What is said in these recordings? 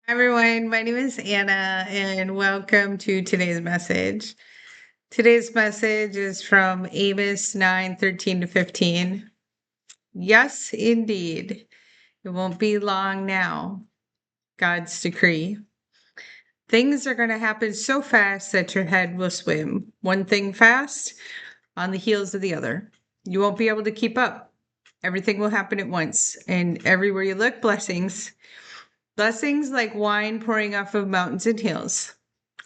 Hi everyone, my name is Anna and welcome to today's message. Today's message is from Amos 9:13 to 15. Yes, indeed. It won't be long now. God's decree. Things are going to happen so fast that your head will swim. One thing fast on the heels of the other. You won't be able to keep up. Everything will happen at once, and everywhere you look, blessings. Blessings like wine pouring off of mountains and hills.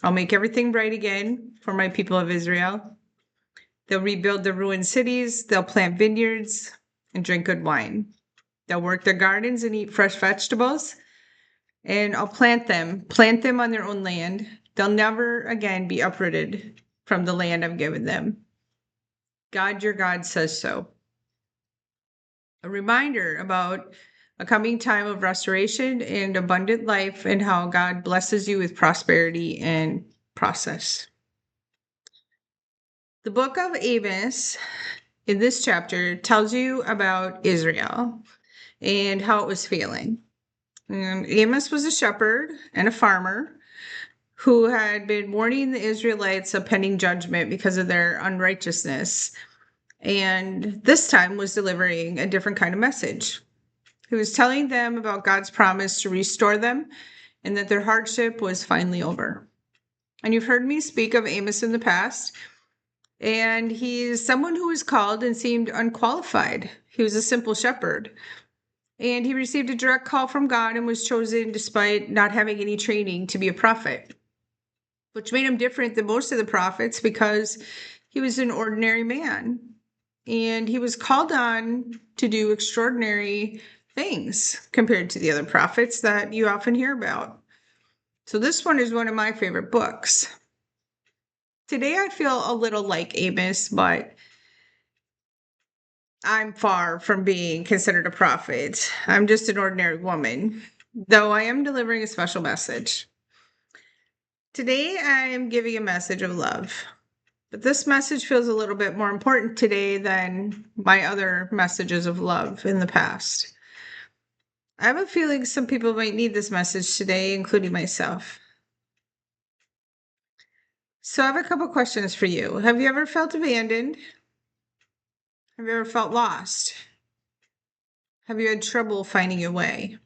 I'll make everything bright again for my people of Israel. They'll rebuild the ruined cities, they'll plant vineyards and drink good wine. They'll work their gardens and eat fresh vegetables, and I'll plant them on their own land. They'll never again be uprooted from the land I've given them. God, your God, says so. A reminder about a coming time of restoration and abundant life and how God blesses you with prosperity and process. The book of Amos in this chapter tells you about Israel and how it was feeling. And Amos was a shepherd and a farmer who had been warning the Israelites of pending judgment because of their unrighteousness, and this time was delivering a different kind of message. He was telling them about God's promise to restore them and that their hardship was finally over. And you've heard me speak of Amos in the past, and he's someone who was called and seemed unqualified. He was a simple shepherd, and he received a direct call from God and was chosen despite not having any training to be a prophet, which made him different than most of the prophets because he was an ordinary man. And he was called on to do extraordinary things compared to the other prophets that you often hear about. So this one is one of my favorite books. Today I feel a little like Amos, but I'm far from being considered a prophet. I'm just an ordinary woman, though I am delivering a special message. Today I am giving a message of love. But this message feels a little bit more important today than my other messages of love in the past. I have a feeling some people might need this message today, including myself. So I have a couple questions for you. Have you ever felt abandoned? Have you ever felt lost? Have you had trouble finding your way?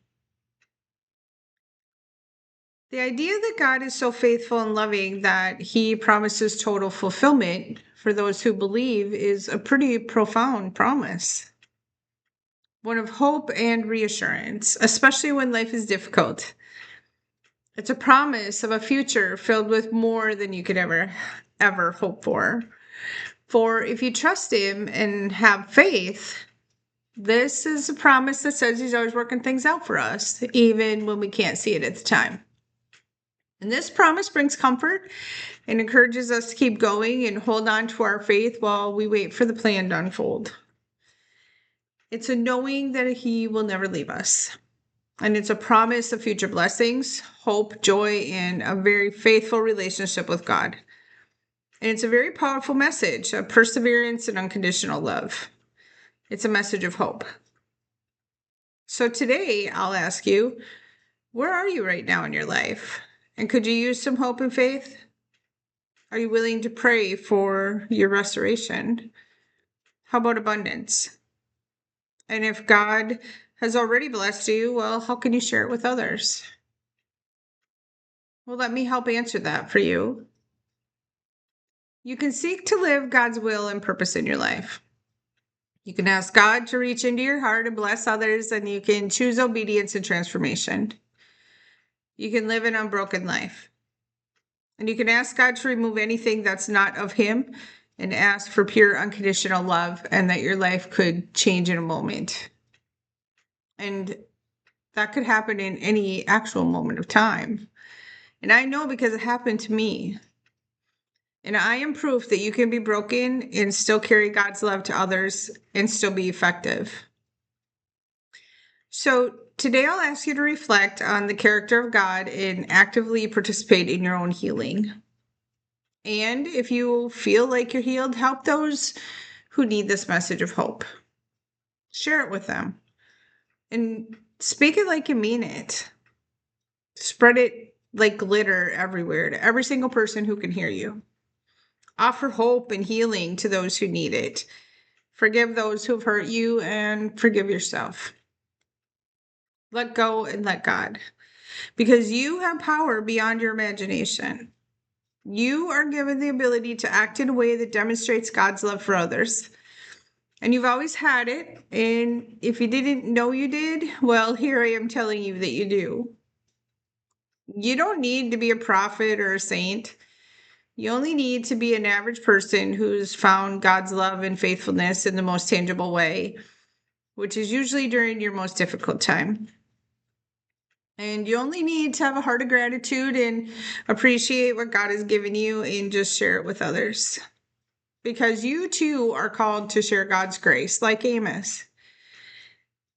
The idea that God is so faithful and loving that he promises total fulfillment for those who believe is a pretty profound promise. One of hope and reassurance, especially when life is difficult. It's a promise of a future filled with more than you could ever hope for. For if you trust him and have faith, this is a promise that says he's always working things out for us, even when we can't see it at the time. And this promise brings comfort and encourages us to keep going and hold on to our faith while we wait for the plan to unfold. It's a knowing that he will never leave us. And it's a promise of future blessings, hope, joy, and a very faithful relationship with God. And it's a very powerful message of perseverance and unconditional love. It's a message of hope. So today I'll ask you, where are you right now in your life? And could you use some hope and faith? Are you willing to pray for your restoration? How about abundance? And if God has already blessed you, well, how can you share it with others? Well, let me help answer that for you. You can seek to live God's will and purpose in your life. You can ask God to reach into your heart and bless others, and you can choose obedience and transformation. You can live an unbroken life. And you can ask God to remove anything that's not of him and ask for pure unconditional love and that your life could change in a moment. And that could happen in any actual moment of time. And I know because it happened to me. And I am proof that you can be broken and still carry God's love to others and still be effective. So today I'll ask you to reflect on the character of God and actively participate in your own healing. And if you feel like you're healed, help those who need this message of hope. Share it with them and speak it like you mean it. Spread it like glitter everywhere to every single person who can hear you. Offer hope and healing to those who need it. Forgive those who have hurt you and forgive yourself. Let go and let God, because you have power beyond your imagination. You are given the ability to act in a way that demonstrates God's love for others. And you've always had it. And if you didn't know you did, well, here I am telling you that you do. You don't need to be a prophet or a saint. You only need to be an average person who's found God's love and faithfulness in the most tangible way, which is usually during your most difficult time. And you only need to have a heart of gratitude and appreciate what God has given you and just share it with others. Because you too are called to share God's grace, like Amos.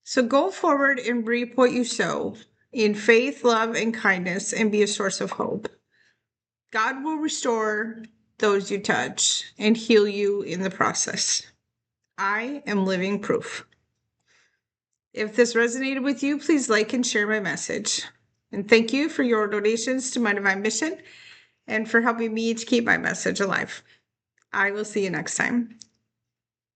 So go forward and reap what you sow in faith, love, and kindness, and be a source of hope. God will restore those you touch and heal you in the process. I am living proof. If this resonated with you, please like and share my message. And thank you for your donations to my divine mission and for helping me to keep my message alive. I will see you next time.